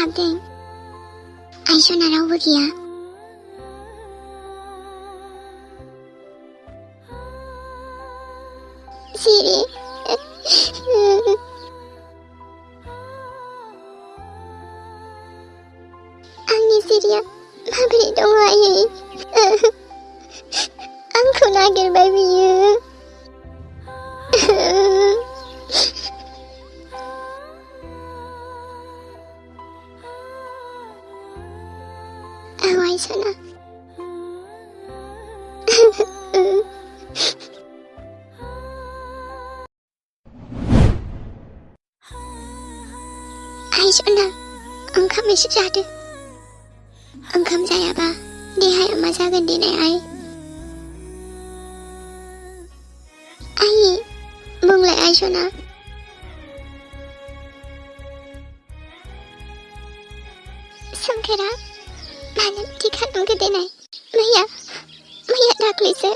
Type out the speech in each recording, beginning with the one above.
हाबदों। आइसना रावबो गैया। सिरि। आंनि सिरिया माबोरै दङ आयै? आंखौ नागिरबाय बियो। औ आइसना। आइसना ओंखाम एसे जादो। ओंखाम जायाबा देहाया मा जागोन देनाय आइ? आइ बुंलाय आइसना। सोमखोरा मानो बिदि खालामखो देनाय? मैया दाख्लैसो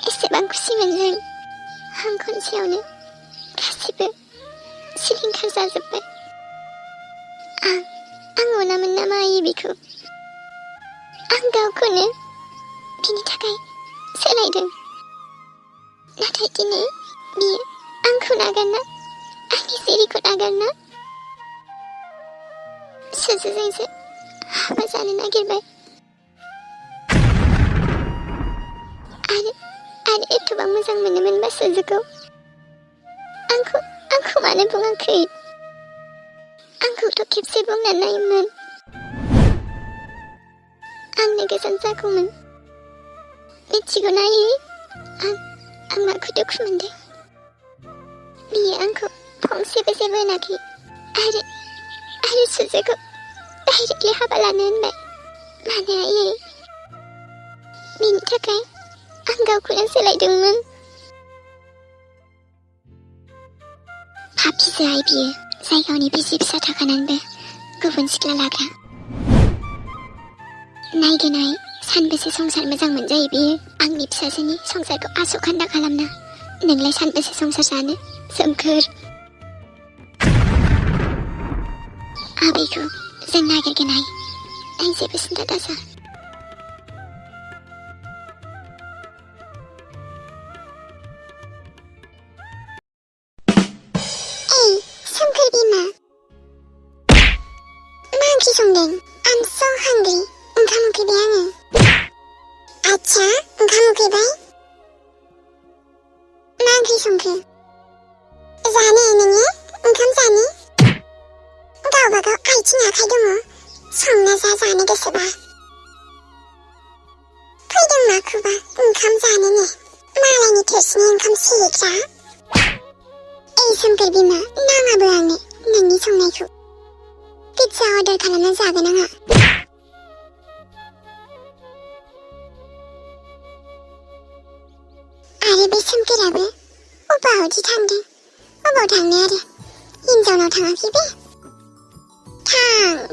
एसेबां खुसिमोन जों। हां खनसेयावनो गासिबो सिलिंखार जाजोब्बाय। आं अनामोन नामा आइ बिखौ? आं गावखौनो बिनि थाखाय सोलायदों। नाथाय दिनै बियो आंखौ नागारना, आंनि सिरिखौ नागारना सुजुजोंसो हाबा जानो नागिरबाय। आरो एथबां मोजां मोनोमोनबा सुजुखौ आंखौ मानो बुङाखै? आंखौथ' खेबसे बुंनानै नायोमोन। आंनो गोजान जागौमोन। मिथिगौ ना आयै? आं माखौ दुखु मोनदों? बियो आंखौ फंसेबो जेबो होनाखै आरो सुजुखौ डाइरेक्टलि हाबा लानो होनबाय। मानो आयै? बिनि थाखाय आं गावखौनो सोलायदोंमोन। पापिसो आइ बियो, जाय गावनि बिसि फिसा थाखानानैबो गुबुन सिख्ला लाग्रा। नायगोन आइ, सानबेसे संसार मोजां मोनजायो बियो आंनि फिसाजोनि संसारखौ आस'खान्दा खालामना। नोंलाय सानबेसे संसार जानो सोमखोर? आबैखौ जों नागिरगोन आइ, नों जेबो सिन्था दाजा। सोमखोर बिमा, मा ओंख्रि संदों? I'm so hungry. ओंखाम उखैबाय आङो। आच्छा, ओंखाम उखैबाय? मा ओंख्रि संखो? जानो नोङो? ओंखाम जानो? गावबागाव आथिं आखाइ दङ। संना जानो गोसोबा। फैदों माखौबा ओंखाम जानोनो, मालायनि थोरसिनि ओंखाम सिरिग्रा। सोमखोर बिमा, नाङाबो आंनो नोंनि संनायखौ। पिज्जा अर्डार खालामना जागोन आंहा। आरो बे सोमखोराबो अबावदि थांदों? अबाव थांनो आरो? हिनजावनाव थाङाखै बे?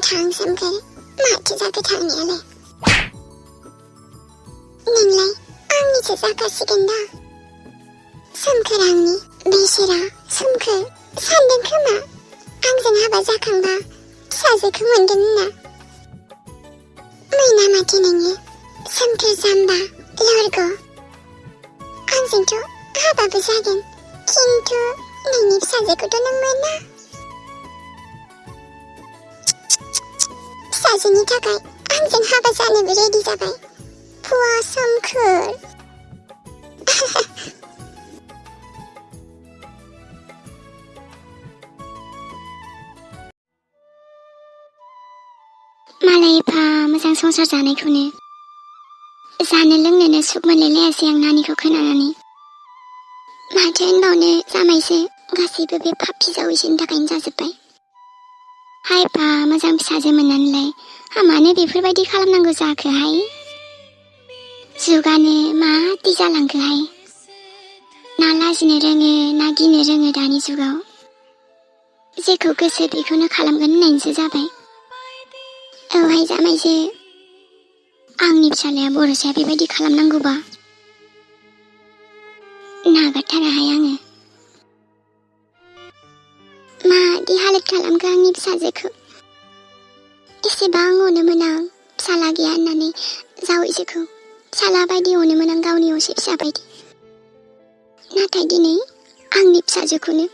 थां सोमखोर, माथो जाखो थांनायालाय? नोंलाय आंनिसो जाखासिगोन दा। सोमखोर आंनि बेसेरा सोमखोर सानदों खोमा आंजों हाबा जाखांबा फिसाजोखौ मोनगोन होनना। मैना माथो नोङो सोमखोर जाम्बा लरग'। आंजोंथ' हाबाबो जागोन, खिन्थु नोंनि फिसाजोखौथ' नों मोना। फिसाजोनि थाखाय आंजों हाबा जानोबो रेडि जाबाय। पुवा सोमखोर। मालाय एफा मोजां संसार जानायखौनो जानो लोंनोनो सुख मोनलायलायासै आं नानिखौ खोनानानै। माथो होनबावनो जामायसो, गासैबो बे पापि जावैसोनि थाखायनो जाजोब्बाय। हायफा मोजां फिसाजो मोननानैलाय मानो बेफोरबायदि खालामनांगौ जाखोहाय? जुगानो माबादि जालांखोहाय? ना लाजिनो रोङो ना गिनो रोङो दानि जुगाव। जेखौ गोसो बेखौनो खालामगोन होननायसो जाबाय। औहाय जामायसो, आंनि फिसालाया बर'साया बेबायदि खालामनांगौबा नागारथाराहाय आङो। मादि हालोद खालामखो आंनि फिसाजोखौ। बेसेबां अनोमोन आं फिसाला गैया होननानै जावैसोखौ फिसाला बायदि अनोमोन आं गावनि असे फिसा बायदि। नाथाय दिनै आंनि फिसाजोखौनो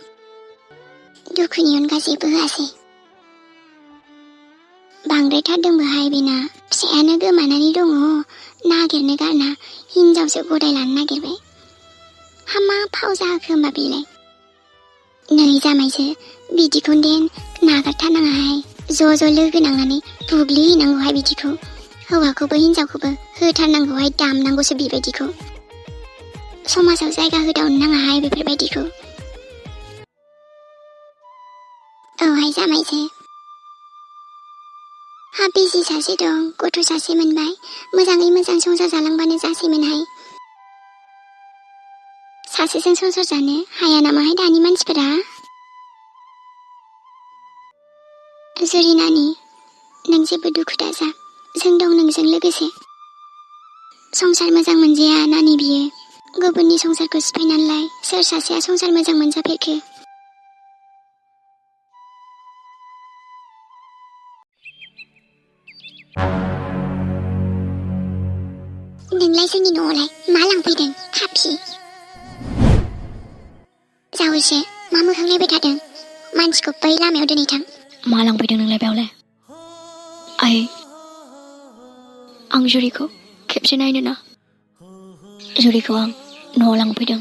दुखुनि अनगा जेबो होआसै। बांद्रायथारदोंबोहाय बेना फिसायानो गोमानानै दङ नागिरनो गारना हिनजावसो गदाय लानो नागिरबाय। मा फाव जाहोखो होमबा बेलाय? नै जामायसो बिदिखौनो देन नागारथारनाङाहाय ज' लोगो नांनानै बुग्लिहैनांगौहाय बिदिखौ हौवाखौबो हिनजावखौबो होथारनांगौहाय दामनांगौसो बेबायदिखौ समाजाव जायगा होदावनो नाङाहाय बेफोरबायदिखौ। औहाय जामायसो हा बिसि सासे दं गथ' सासे मोनबाय मोजाङै मोजां संसार जालांबानो जासैमोनहाय। सासेजों संसार जानो हाया नामाहाय दानि मानसिफोरा? जुरि नानि नों जेबो दुखु दाजा जों दं नोंजों लोगोसे। संसार मोजां मोनजाया नानि बियो गुबुननि संसारखौ सिफायनानैलाय सोर सासेया संसार मोजां मोनजाफेरखो? नोंलाय जोंनि न'आवलाय मा लांफैदों पापि? जावैसो मा मोखां नायबाय थादों? मानसिखौ बै लामायाव दोनैथां। मा लांफैदों नोंलाय बेयावलाय? आइ आं जुरिखौ खेबसे नायनो ना। जुरिखौ आं न'आव लांफैदों।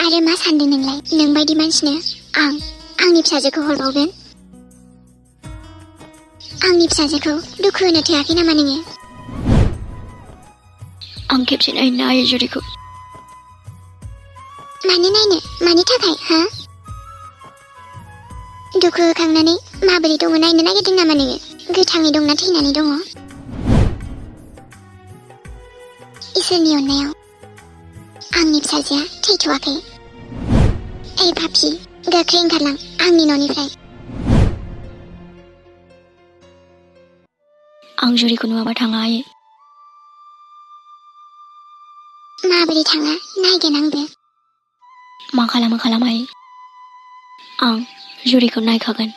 आरो मा सानदों नोंलाय नोंबायदि मानसिनो आंनि फिसाजोखौ हरबावगोन? आंनि फिसाजोखौ दुखु होनो थोआखै नामा नोङो? आं खेबसे नायनो आइ जुरिखौ। मानो नायनो मानि थाखाय हा? दुखु होखांनानै माबोरै दङ नायनो नागिरदों नामा नोङो? गोथाङै दंना थैनानै दङ? इसोरनि अननायाव आंनि फिसाजोआ थैथ'वाखै। ओइ पापि गोख्रै ओंखारलां आंनि न'निफ्राय। आं जुरिखौ नुवाबा थाङा आइ। माबोरै थाङा नायगोन आंबो। मा खालामो खालाम आइ आं जुरिखौ नायखागोन।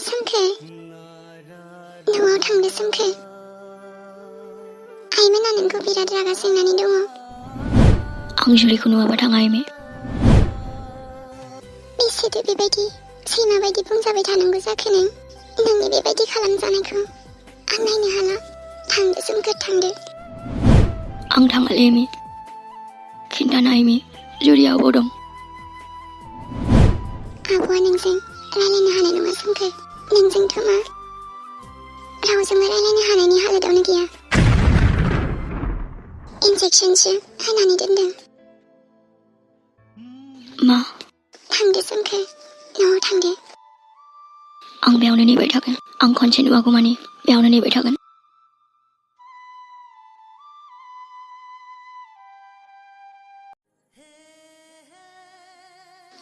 सोमखोर न'आव थांदो सोमखोर। आइमोना नोंखौ बिराद रागा जोंनानै दङ। आं जुरिखौ नुवाबा थाङा आइमे। बेसेथो बेबायदि सैमा बायदि बुंजाबाय थानांगौ जाखो नों? नोंनि बेबायदि खालामजानायखौ आं नायनो हाला। थांदो सोमखोर थांदो। आं थाङालै आइमे। खिन्थाना आइमे जुरिया अबाव दं? आब'आ नोंजों रायलायनो हानाय नङा सोमखोर। नोंजोंथ' मा रावजोंबो रायलायनो हानायनि हालोदावनो गैया। इन्जेक्सनसो होनानै दोनदों। मा? थांदो सोमखोर न'आव थांदो। आं बेयावनो नेबाय थागोन। आं खनसे नुवागौ मानि बेयावनो नेबाय थागोन।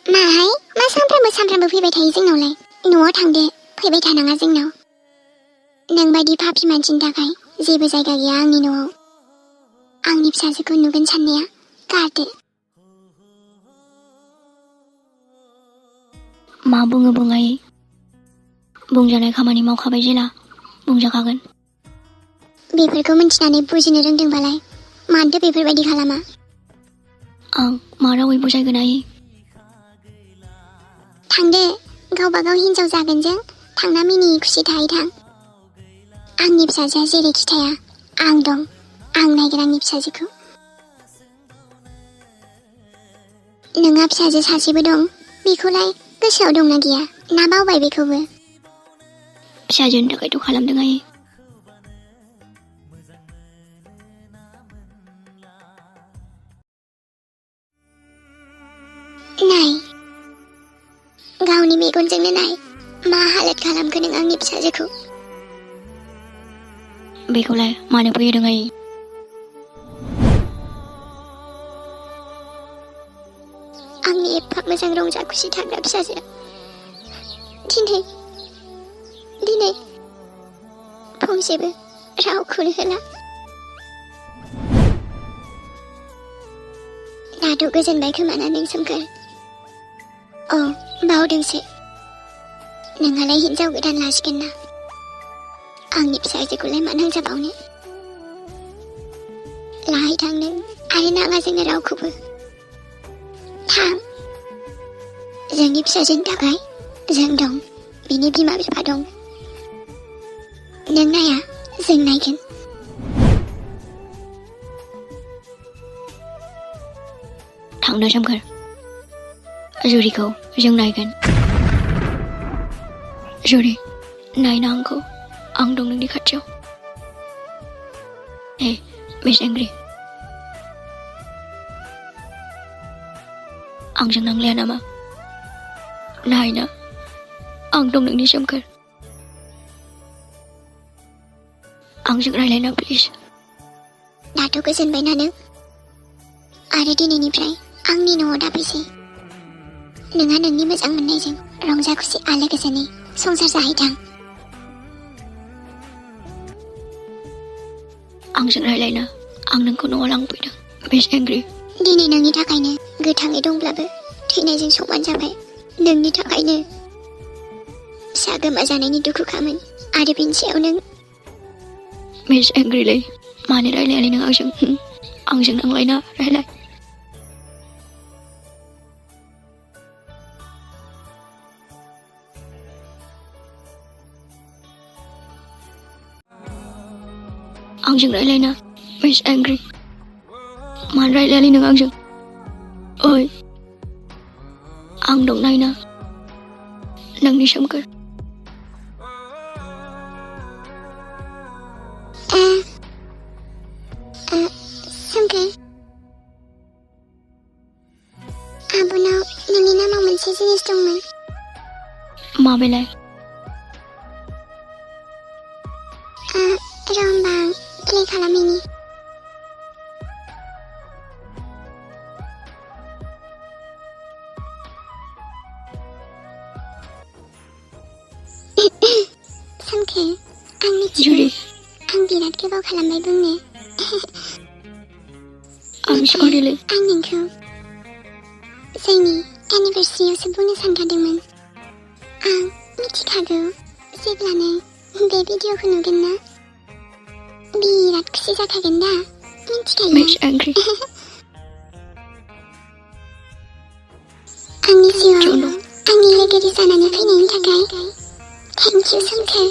माहाय मा सानफ्रामबो फैबाय थायो जोंनावलाय? न'आव थांदो फैबाय थानाङा जोंनाव। नोंबायदि पापि मानसिनि थाखाय जेबो जायगा गैया आंनि न'आव। आंनि फिसाजोखौ नुगोन साननाया गारदो। मा बुङो बुं आइ। बुंजानाय खामानि मावखाबाय जेला बुंजाखागोन। बेफोरखौ मिन्थिनानै बुजिनो रोंदोंबालाय मानोथो बेफोरबायदि खालामा? आं मा रावै बुजायगोन आइ? थांदो गावबा गाव हिनजाव जागोनजों थांना मिनि खुसि थाहैथां। आंनि फिसाजोआ जेरैखि थाया आं दं। आं नायगोन आंनि फिसाजोखौ। नोंहा फिसाजो सासेबो दं बेखौलाय गोसोआव दंना गैया ना बावबाय बेखौबो? फिसाजोनि थाखायथ' खालामदों आइ। नाय गावनि मेगनजोंनो नाय मा हालोद खालामखो नों आंनि फिसाजोखौ। बेखौलाय मानो फैदों आइ? आंनि एफा मोजां रंजा खुसि थाग्रा फिसाजो दिनै दिनै फंसेबो रावखौनो होला दाथ' गोजोनबाय खोमाना नों सोमखोर बावदोंसो नोंहालाय हिनजाव गोदान लासिगोन ना आंनि फिसाजोखौलाय मा नांजाबावनो लाहाय थां नों आरो नाङा जोंनो रावखौबो थां जोंनि फिसाजोनि थाखाय जों दं बिनि बिमा बिफा दं नों नाया जों नायगोन थांनो सोमखोर जुरिखौ जों नायगोन जुरि नायना आंखौ आं दं नोंनि खाथियाव हे मिस एंग्रि आंजों नांलाया नामा नायना आं दं नोंनि सोमखोर आंजों रायलायना प्लिज दाथ' गोजोनबायना नों आरो दिनैनिफ्राय आंनि न'आव दाफैसै नोंहा नोंनि मोजां मोननायजों रंजा खुसि आलो गोजोनै संसार जाहैथां आंजों रायलायना आं नोंखौ न'आव लांफैदों मिस एंग्रि दिनै नोंनि थाखायनो गोथाङै दंब्लाबो थैनायजों समान जाबाय नोंनि थाखायनो फिसा गोमाजानायनि दुखु खामोन आरो बेनि सायाव नों मिस एंग्रिलै मानो रायलायालै नों आंजों नांलायना रायलाय आंजों रायलायना मिस एंग्रि मानो रायलायालै नों आंजों ओइ आं दं नायना नोंनि सोमखोर सोमखोर आब'नाव नोंनि नामाव मोनसे जिनिस दंमोन माबेलाय र' होमबा आं प्ले खालामैनि सोमखोर आं मिथियो आं बिराद गोबाव खालामबाय बुंनो आं सरिलै आं नोंखौ जोंनि एनिभार्सारियावसो बुंनो सानखादोंमोन आं मिथिखागौ जेब्ला नों बे भिडिअखौ नुगोन ना बिराद खुसि जाखागोन दा मिथिखायो मिस एंग्रि आंनि जिउआव आंनि लोगोरि जानानै फैनायनि थाखाय थेंक इउ सोमखोर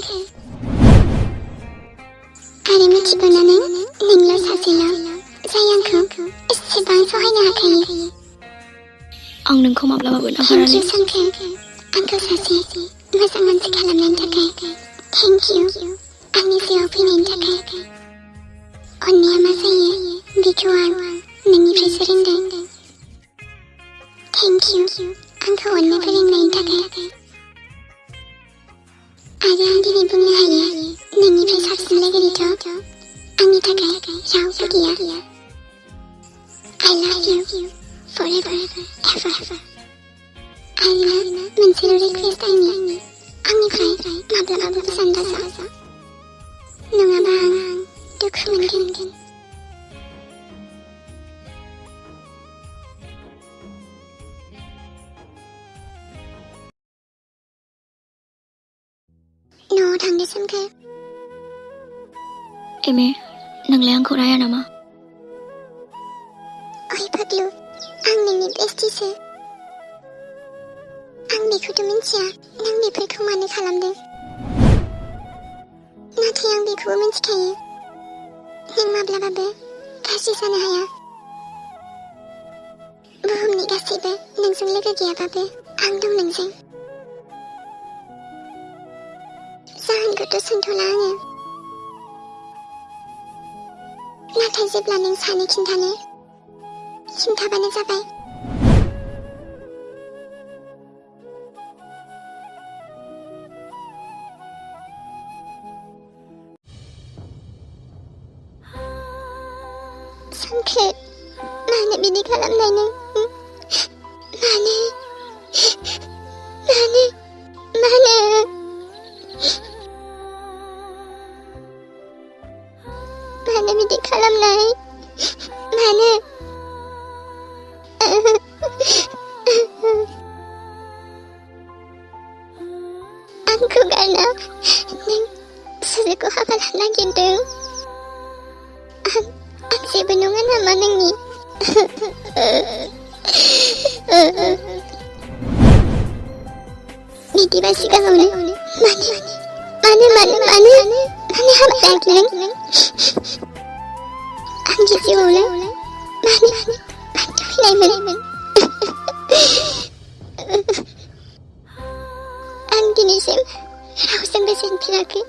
आरो मिथिगौ ना नोंल' सासेल' जाय आंखौ एसेबां सहायनो हाखायो आं नोंखौ माब्लाबाबो थेंक नागारालै इउ सोमखोर आंखौ सासे मोजां मानसि खालामनायनि थाखाय थेंक इउ आंनि जिउआव फैनायनि थाखाय अननाया मा जायो बेखौ आं नोंनिफ्रायसो रोंदों थेंक इउ आंखौ अननो फोरोंनायनि थाखाय आरो आं दिनै बुंनो हायो नोंनिफ्राय साबसिन लोगोरिथ' आंनि थाखाय रावबो गैया I love you forever ever आरो मोनसेल' रिकुवेस्ट आंनिफ्राय माब्लाबाबो गोजान दाजा नङाबा आं दुखु मोनगोन न'आव थांदो सोमखोर एमे नोंलाय आंखौ राया नामा ओइ फाग्लु आं नोंनि बेस्टिसो आं बेखौथ' मिन्थिया नों बेफोरखौ मानो खालामदों नाथाय आं बेखौबो मिन्थिखायो नों माब्लाबाबो गाज्रि जानो हाया बुहुमनि गासैबो नोंजों लोगो गैयाबाबो आं दं नोंजों जाहोनखौथ' सोंथ'ला आङो नाथाय जेब्ला नों सानो खिन्थाबानो जाबाय सोमखोर मानो बिदि खालामनाय नों मानो आंखौ गारना नों सुजुखौ हाबा लानो नागिरदों। आं जेबो नङा नामा नोंनि? बिदिबा सिगाङावनो मानो हाबा लायाखै नों? आंनि जिउआवलाय मानो फैनायमोन? आं दिनैसिम रावजोंबो जेनफेराखै।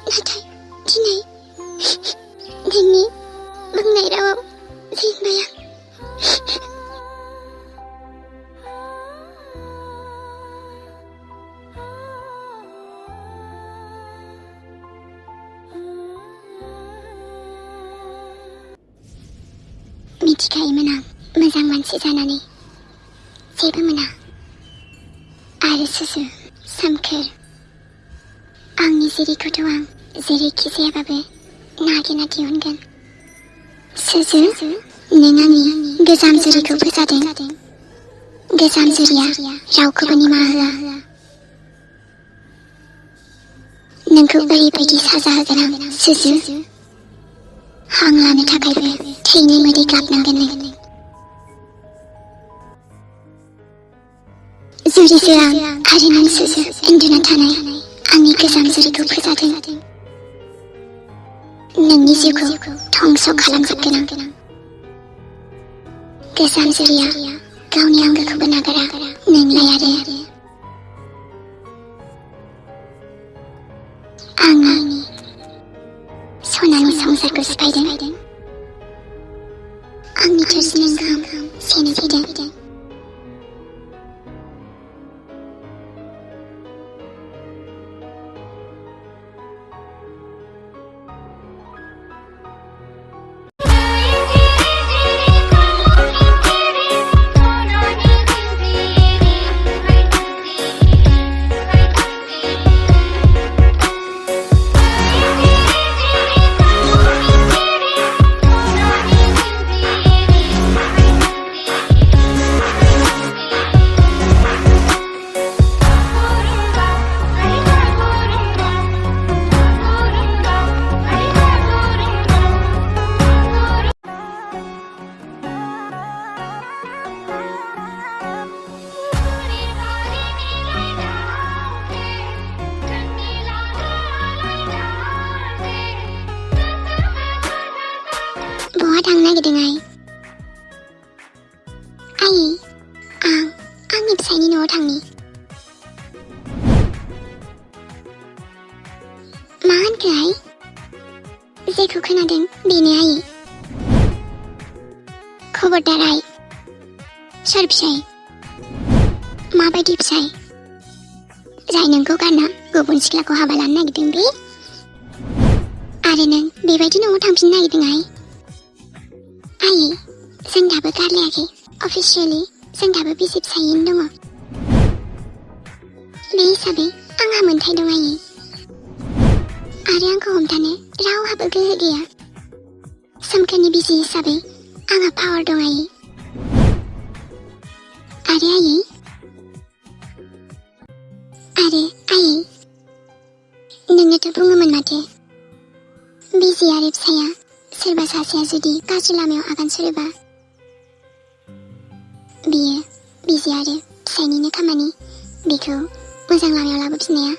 नाथाय दिनै नोंनि बुंनाय रावाव जेनबाय आं। मिथिखायोमोन आं मोजां मानसि जानानै जेबो मोना। आरो सुजु सोमखोर आंनि जेरैखौथ' आं जेरैखि जायाबाबो नागिरना दिहुनगोन। सुजु नों आंनि गोजाम जुरिखौ फोजादों। गोजाम जुरिया रावखौबो निमाहा होआ। नोंखौ ओरैबायदि साजा होगोन आं सुजु, हां लानो थाखायबो थैनि मोदै गाबनांगोन नों। जुरिसो आं आरो नों सुजु उन्दुना थानाय आंनि गोजाम जुरिखौ फोजादों। नोंनि जिउखौ धंस खालामजोबगोन आं। गोजाम जुरिया गावनि आंगोखौबो नागारा नोंलाय आरो आं आंनि सनानि संसारखौ सिफायदों। आंनि थोरसि ओंखाम सेनो फैदों। बहा थांनो नागिरदों आइ? आंनि फिसायनि न'आव थांनि। मा होनखो आइ? जेखौ खोनादों बेनो आइ। खबरदार आइ। सोर फिसाय? माबायदि फिसाय? जाय नोंखौ गारना गुबुन सिख्लाखौ हाबा लानो नागिरदों बे? आरो नों बेबायदि न'आव थांफिननो नागिरदों आइ? आइ, जों दाबो गारलायाखै। अफिसियेलि जों दाबो बिसि फिसायैनो दङ। बे हिसाबै आंहा मोन्थाय दं आइ। आरो आंखौ हमथानो रावहाबो गोहो गैया। सोमखोरनि बिसि हिसाबै आंहा पावार दं आइ। आरो आइ नोंनोथ' बुङोमोन माथो बिसि आरो फिसाया सोरबा सासेया जुदि गाज्रि लामायाव आगान सुरोबा बियो बिसि आरो फिसायनिनो खामानि बेखौ मोजां लामायाव लाबोफिननाया।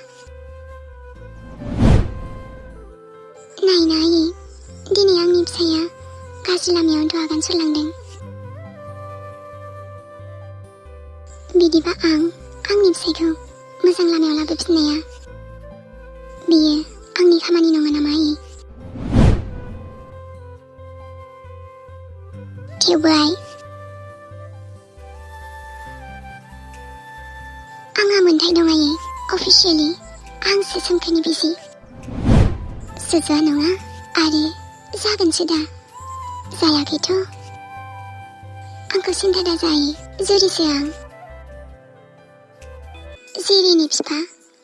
नायना आइ, दिनै आंनि फिसाया गाज्रि लामायावनोथ' आगान सुरलांदों। बिदिबा आंनि फिसायखौ मोजां लामायाव लाबोफिननाया बियो आंनि खामानि नङा नामा आइ? थेवबो आइ, आंहा मोन्थाय दं आइ। अफिसियेलि आंसो सोमखोरनि बिसि। सुजुआ नङा आरो जागोनसो दा। जायाखैथ'। आंखौ सिन्था दाजा आइ, जुरिसो आं। जिरिनि बिफा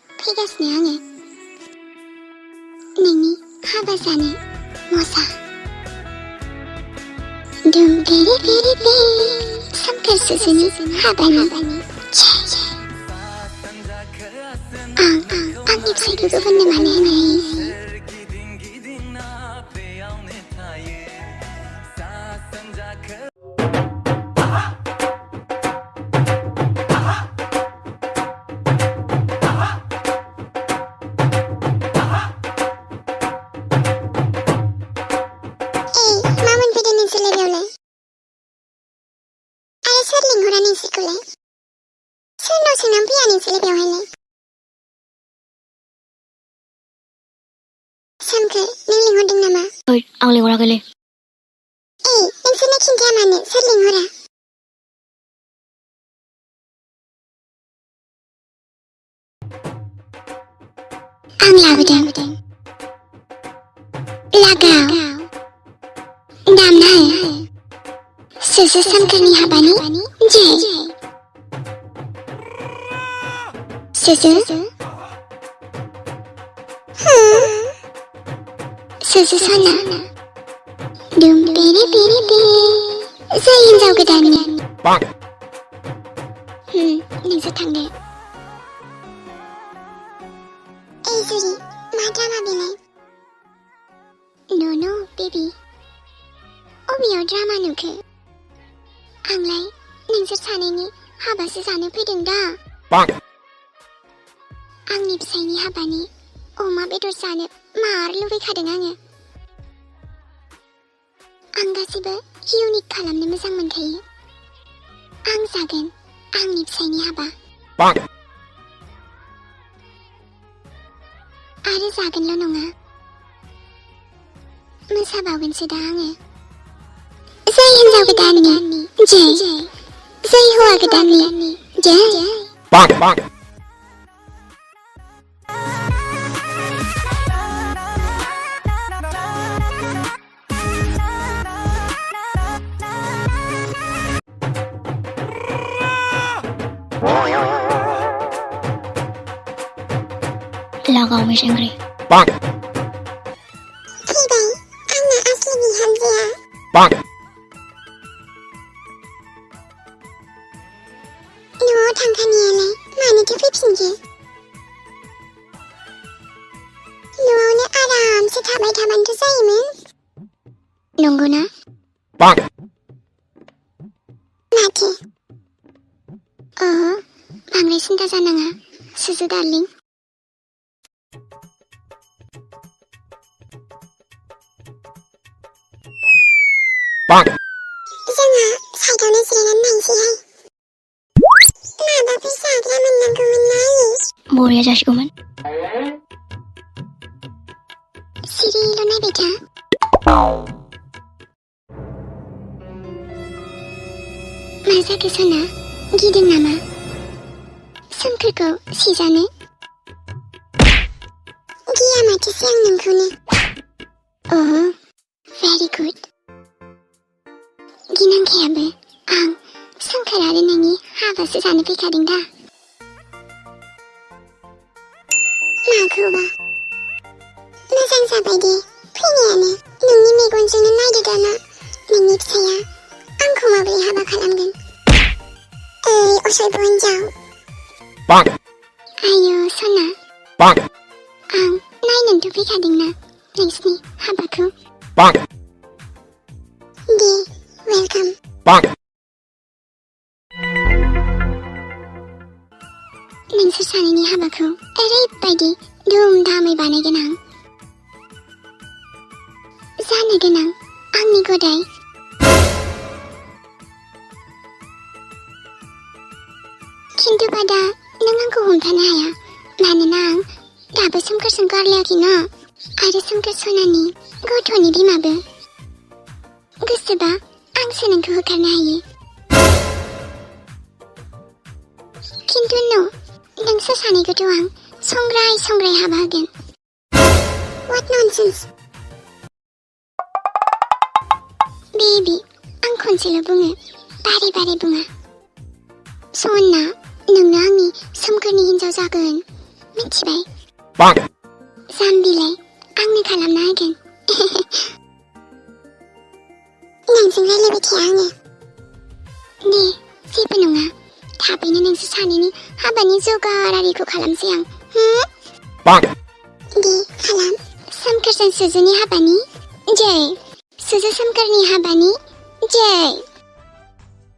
फैगासिनो आङो नोंनि हाबा जानो मजा। दुम तेरे तेरे ते सोमखोर सुजुनि हाबानि आंनि फिसाइखौ गुबुननो मानो होनो हायो? मा मोनफैदों नोंसोरलाय बेयावलाय? आरो सोर लिंहरा नोंसोरखौलाय? सोरनाव सोंनानै फैया नोंसोरलाय बेवहायलाय? सोमखोर, नों लिंहरदों नामा? आं लिंहराखैलै। नोंसोरनो खिन्थाया मानो? सोर लिंहरा? आं लाबोदों। लागाव दामना हो। सुजु सोमखोरनि हाबानि जय। सुजु सुजु सना दुम पेरे पेरे पे जय हिन्जाव गोदाननि। नोंसोर थांदो। जुरि, मा ड्रामा बेलाय? नो बेबी, अबेयाव ड्रामा नुखो? आंलाय नोंसोर सानैनि हाबासो जानो फैदों दा। आंनि फिसाइनि हाबानि अमा बेदर जानो मार लुबैखादों आङो। आं गासिबो इउनिक खालामनो मोजां मोनखायो। आं जागोन आंनि फिसाइनि हाबा। आरो जागोनल' नङा, मोसाबावगोनसो दा आङो। जय हिन्जाव गोदाननि जय, जय हौवा गोदाननि जय। लागाव मेसेंग्रि। फैबाय आंना आसलि बिहामजोआ। न'आव थांखानायालाय मानोथो फैफिनखो? न'आवनो आरामसे थाबाय थाबानोथ' जायोमोन। नंगौना? माथो? बांद्राय सिन्था जानाङा सुजु डार्लिं। जोंहा साइडआवनो जिरायनानै नायनोसैहाय। माबाफोर जाग्रा मोननांगौमोन ना आयै? बरिया जासिगौमोन। सिरिल' नायबाय था। मा जाखो सना? गिदों नामा? सोमखोरखौ सिजानो? गिया माथोसै आं नोंखौनो। Very good. गिनांखायाबो, आं सोमखोर आरो नोंनि हाबासो जानो फैखादों दा। माखौबा? मोजां जाबाय दे फैनायानो। नोंनि मेगनजोंनो नायदो दाना नोंनि फिसाया आंखौ माबोरै हाबा खालामगोन। असयबो हिन्जाव। आयौ सना, आं नायनोथ' फैखादोंना नोंसिनि हाबाखौ। दे वेलकाम। नोंसोर सानैनि हाबाखौ ओरैबायदि धुमधामै बानायगोन आं। जानो गोनां आंनि गदाय। खिन्थु बादा नों आंखौ हमथानो हाया, मानोना आं दाबो सोमखोरजों गारलायाखै ना, आरो सोमखोर सनानि गथ'नि बिमाबो। गोसोबा आंसो नोंखौ होखारनो हायो। खिन्थु नोंसोर सानैखौथ' आं संग्राय हाबा होगोन। What nonsense? बेबी, आं खनसेल' बुङो, बारे बारे बुङा। सना, नोंनो आंनि सोमखोरनि हिन्जाव जागोन, मिथिबाय? जाम्बिलाय आंनो खालामना होगोन। नोंजों रायलायबाय थाया आङो। 네, जेबो नङा. थाबैनो नोंसोर सानैनि हाबानि जगारारिखौ खालामसै आं. दे, खालाम. सोमखोरजों सुजुनि हाबानि जै. सुजु सोमखोरनि हाबानि जै.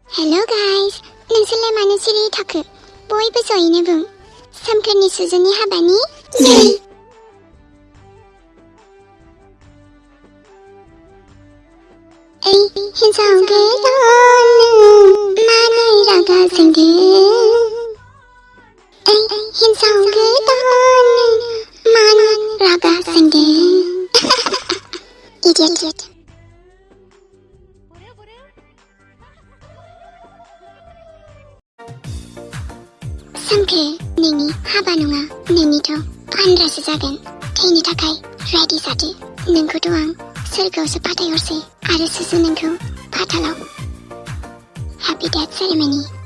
हेल' गाइस, नोंसोरलाय मानो सिरि थाखो? बयबो जयैनो बुं. सोमखोरनि सुजुनि हाबानि जै. ओइ हिन्जाव गोदान मानो रागा जोंदों? ओइ हिन्जाव गोदान मानो रागा जोंदों? Idiot. सोमखोर, नोंनि हाबा नङा, नोंनिथ' फानग्रासो जागोन. थैनो थाखाय रेडि जादो. नोंखौथ' आं सोरगोआवसो फाथायहरसै आरो सुजु नोंखौ पातालाव. Happy death ceremony.